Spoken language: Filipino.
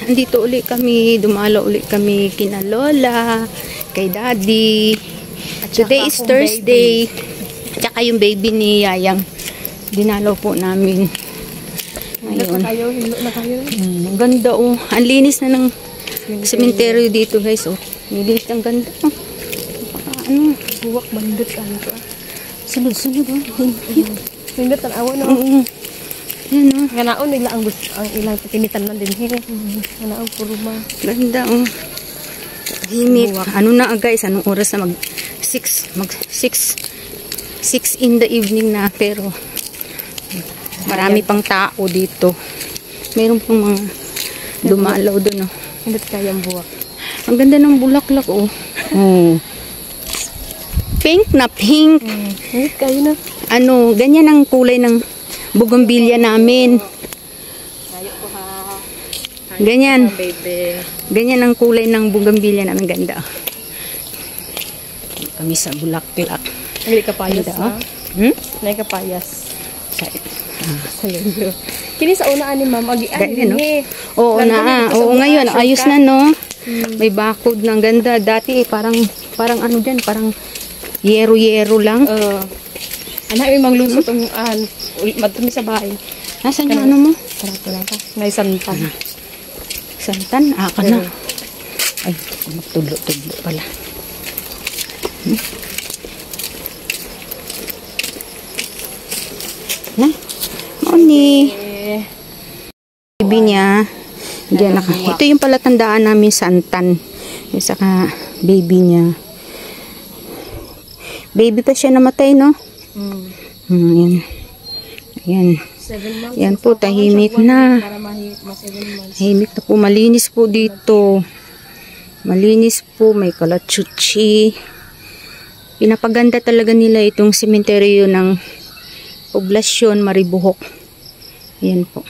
andito uli kami, dumalo uli kami kina Lola, kay Daddy. Today is Thursday. Tsaka yung baby ni Yayang. Dinalaw po namin. Ayun. Ang ganda oh. Ang linis na ng sementeryo dito guys oh. Linis, ang ganda oh. Ano? Buwak bandot ano to. Sunod-sunod oh. Sunod tanawa no. Yan oh. Nganaon nila ang ilang tinitan lang din here. Nganaon puro ma. Ganda oh. Himik. Ano na guys? Anong oras na mag 6 in the evening na, pero marami pang tao dito. Mayroon pang mga dumalaw doon oh. Hindi kayang buwak. Ang ganda ng bulaklak oh. Oh. Pink na pink. Hindi kayo na. Ano, ganyan ang kulay ng bougainvillea namin. Ganyan. Ganyan ang kulay ng bougainvillea namin. Ganda. Kami sa bulaklak. Hindi ka payas ha? Hindi ka payas. Sa lindo. Kini sa unaan ni ma'am. No? Oo na. Oo ngayon. Ayos na no. May bakod ng ganda. Dati parang ano dyan. Parang yero-yero lang. Anak, may manglusot ang madumi sa bahay. Nasaan yung ano mo? Sarap lang ka. May santan. Santan? Ka na. Ay, magtudlo-tudlo pala. Na? Moni. Baby niya. Diyan naka. Ito yung palatandaan namin santan. Yung saka baby niya. Baby pa siya namatay, no? Ayan. Ayan. Yan po, tahimik na. Tahimik na po. Malinis po dito. Malinis po. May kalachuchi. Pinapaganda talaga nila itong sementeryo ng poblasyon Maribohok. Ayan po.